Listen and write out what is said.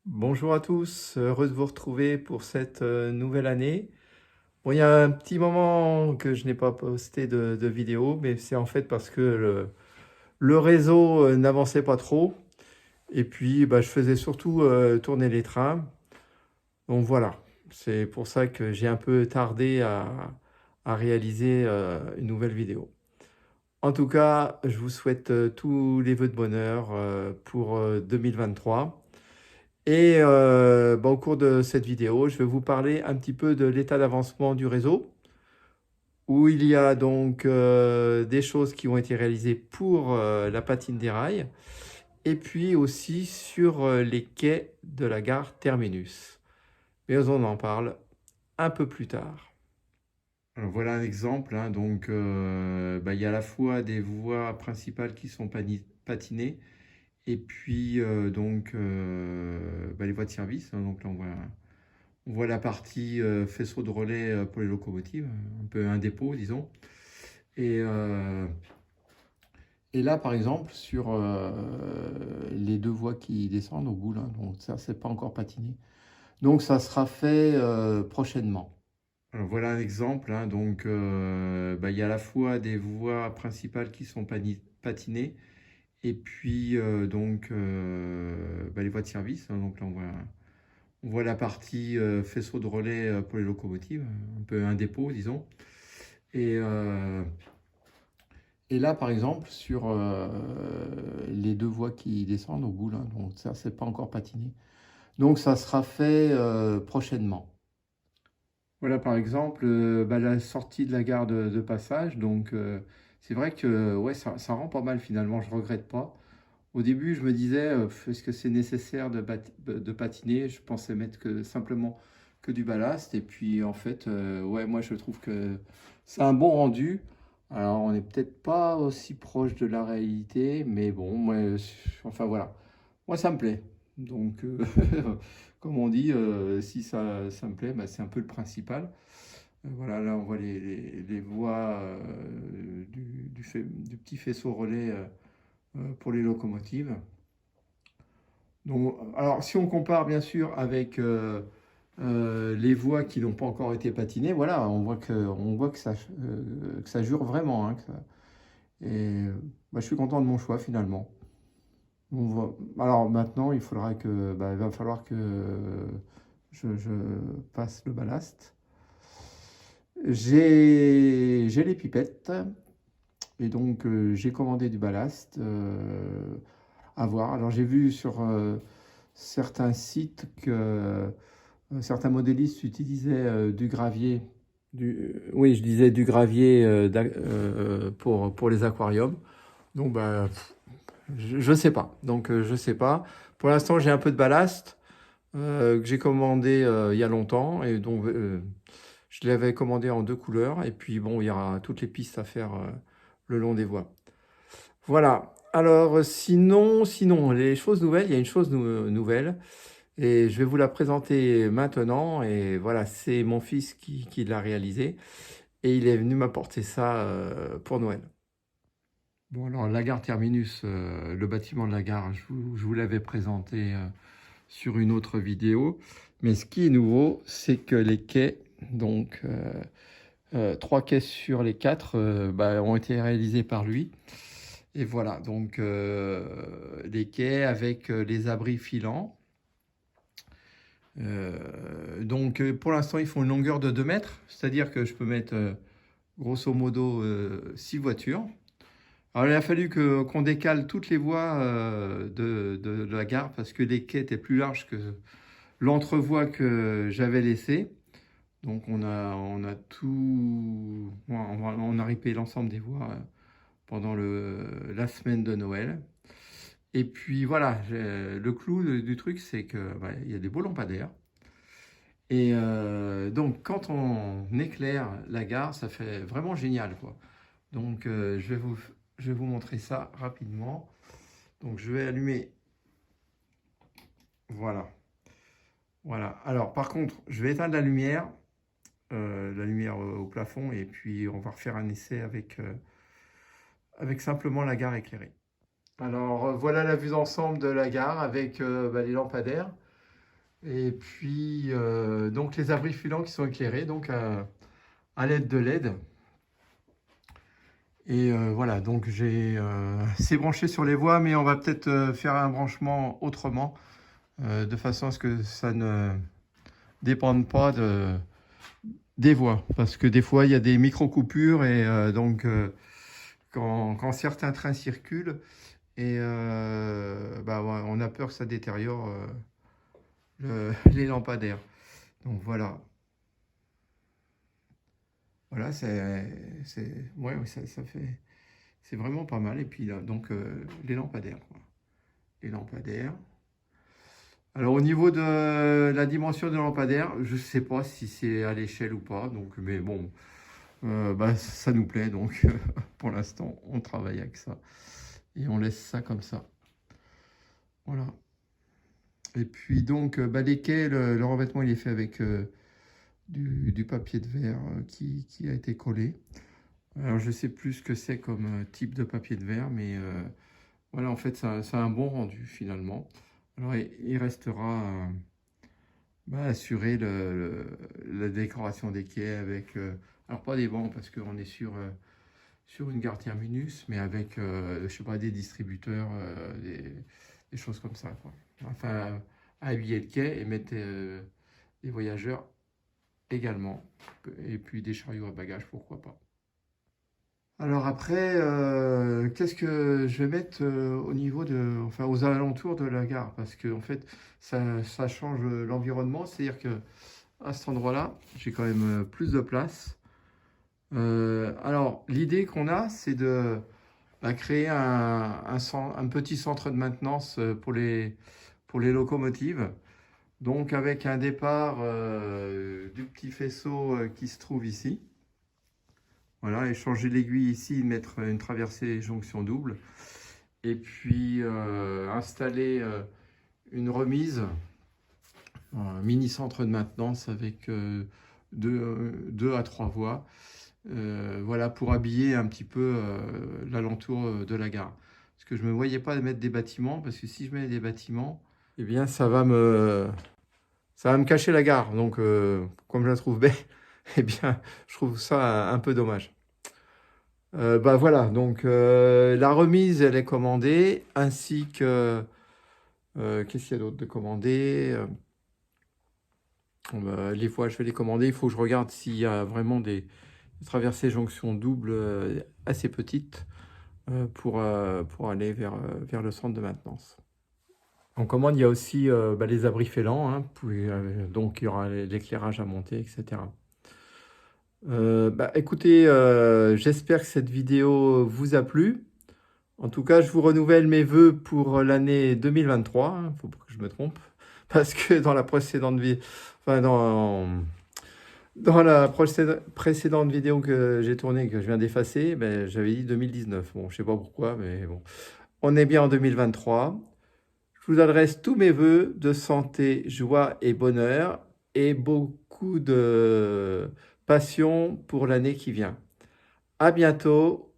Bonjour à tous, heureux de vous retrouver pour cette nouvelle année. Bon, il y a un petit moment que je n'ai pas posté de vidéo, mais c'est en fait parce que le réseau n'avançait pas trop. Et puis, bah, je faisais surtout tourner les trains. Donc voilà, c'est pour ça que j'ai un peu tardé à réaliser une nouvelle vidéo. En tout cas, je vous souhaite tous les vœux de bonheur pour 2023. Et bah, au cours de cette vidéo, je vais vous parler un petit peu de l'état d'avancement du réseau, où il y a donc des choses qui ont été réalisées pour la patine des rails, et puis aussi sur les quais de la gare Terminus. Mais on en parle un peu plus tard. Alors, voilà un exemple, hein. Donc, bah, il y a à la fois des voies principales qui sont patinées, et puis bah, les voies de service, hein. Donc là, on voit la partie faisceau de relais pour les locomotives, un peu un dépôt, disons. Et, euh, et là, par exemple, sur les deux voies qui descendent au bout, là, donc ça, c'est pas encore patiné. Donc, ça sera fait prochainement. Alors, voilà un exemple, hein. Donc, bah, il y a à la fois des voies principales qui sont patinées, et puis bah, les voies de service, hein. Donc là, on voit la partie faisceau de relais pour les locomotives, un peu un dépôt, disons. Et, euh, et là, par exemple, sur les deux voies qui descendent au bout, là, donc ça, c'est pas encore patiné. Donc, ça sera fait prochainement. Voilà, par exemple, bah, la sortie de la gare de passage. Donc, c'est vrai que ouais, ça rend pas mal finalement. Je regrette pas. Au début, je me disais, est-ce que c'est nécessaire de patiner? Je pensais mettre que simplement que du ballast. Et puis, en fait, ouais, moi, je trouve que c'est un bon rendu. Alors, on n'est peut-être pas aussi proche de la réalité, mais bon, moi, enfin voilà. Moi, ça me plaît. Donc, comme on dit, si ça me plaît, bah, c'est un peu le principal. Voilà, là, on voit les voies du petit faisceau relais pour les locomotives. Donc, alors, si on compare bien sûr avec les voies qui n'ont pas encore été patinées, voilà, on voit que ça jure vraiment, hein, et bah, je suis content de mon choix finalement. Alors maintenant, il va falloir que je passe le ballast. J'ai les pipettes et donc j'ai commandé du ballast à voir. Alors j'ai vu sur certains sites que certains modélistes utilisaient du gravier. Oui, je disais du gravier pour les aquariums. Donc, bah, je sais pas. Donc, je sais pas. Pour l'instant, j'ai un peu de ballast que j'ai commandé il y a longtemps. Et donc, je l'avais commandé en deux couleurs. Et puis, bon, il y aura toutes les pistes à faire le long des voies. Voilà. Alors, sinon, les choses nouvelles, il y a une chose nouvelle. Et je vais vous la présenter maintenant. Et voilà, c'est mon fils qui l'a réalisé. Et il est venu m'apporter ça pour Noël. Bon, alors la gare Terminus, le bâtiment de la gare, je vous l'avais présenté sur une autre vidéo. Mais ce qui est nouveau, c'est que les quais, donc trois quais sur les quatre, bah, ont été réalisés par lui. Et voilà, donc les quais avec les abris filants. Donc pour l'instant, ils font une longueur de 2 mètres, c'est-à-dire que je peux mettre grosso modo 6 voitures. Alors il a fallu qu'on décale toutes les voies de la gare parce que les quais étaient plus larges que l'entrevoie que j'avais laissé. Donc on a tout, on a ripé l'ensemble des voies pendant la semaine de Noël. Et puis voilà, le clou du truc, c'est que ouais, il y a des beaux lampadaires. Et donc, quand on éclaire la gare, ça fait vraiment génial, quoi. Donc, je vais vous montrer ça rapidement. Donc, je vais allumer. Voilà. Voilà. Alors, par contre, je vais éteindre la lumière au plafond, et puis on va refaire un essai avec simplement la gare éclairée. Alors, voilà la vue d'ensemble de la gare avec bah, les lampadaires. Et puis, donc les abris filants qui sont éclairés donc à l'aide de LED. Et voilà, donc c'est branché sur les voies, mais on va peut-être faire un branchement autrement, de façon à ce que ça ne dépende pas des voies. Parce que des fois, il y a des micro-coupures, et donc quand certains trains circulent, et bah, ouais, on a peur que ça détériore les lampadaires. Donc voilà. Voilà, ouais, ouais, ça fait, c'est vraiment pas mal. Et puis là, donc les lampadaires, quoi. Les lampadaires. Alors au niveau de la dimension de lampadaire, je sais pas si c'est à l'échelle ou pas. Donc, mais bon, bah, ça nous plaît. Donc pour l'instant, on travaille avec ça et on laisse ça comme ça. Voilà. Et puis donc, bah, les quais, le revêtement, il est fait avec du papier de verre qui a été collé. Alors, je sais plus ce que c'est comme type de papier de verre, mais voilà, en fait, ça a un bon rendu finalement. Alors, il restera bah, assurer la décoration des quais avec, alors pas des bancs parce qu'on est sur une gare terminus, mais avec, je sais pas, des distributeurs, des choses comme ça, quoi. Enfin, habiller le quai et mettre les voyageurs également. Et puis des chariots à bagages, pourquoi pas. Alors après, qu'est-ce que je vais mettre au niveau enfin aux alentours de la gare? Parce que en fait, ça change l'environnement. C'est-à-dire que à cet endroit-là, j'ai quand même plus de place. Alors, l'idée qu'on a, c'est de bah, créer un petit centre de maintenance pour les locomotives. Donc, avec un départ du petit faisceau qui se trouve ici. Voilà, et changer l'aiguille ici, mettre une traversée jonction double. Et puis installer une remise, un mini centre de maintenance avec deux à trois voies. Voilà, pour habiller un petit peu l'alentour de la gare. Parce que je ne me voyais pas mettre des bâtiments, parce que si je mets des bâtiments, eh bien ça va me cacher la gare. Donc, comme je la trouve belle, eh bien, je trouve ça un peu dommage. Bah voilà, donc la remise, elle est commandée, ainsi que, qu'est-ce qu'il y a d'autre de commandé? Bah, les fois, je vais les commander, il faut que je regarde s'il y a vraiment des traversées jonction double assez petites pour aller vers le centre de maintenance. En commande, il y a aussi bah, les abris fêlants, hein, donc il y aura l'éclairage à monter, etc. Bah, écoutez, j'espère que cette vidéo vous a plu. En tout cas, je vous renouvelle mes vœux pour l'année 2023. Il ne faut pas que je me trompe. Parce que dans la précédente enfin, dans la précédente vidéo que j'ai tournée, que je viens d'effacer, ben, j'avais dit 2019. Bon, je ne sais pas pourquoi, mais bon. On est bien en 2023. Je vous adresse tous mes vœux de santé, joie et bonheur, et beaucoup de passion pour l'année qui vient. À bientôt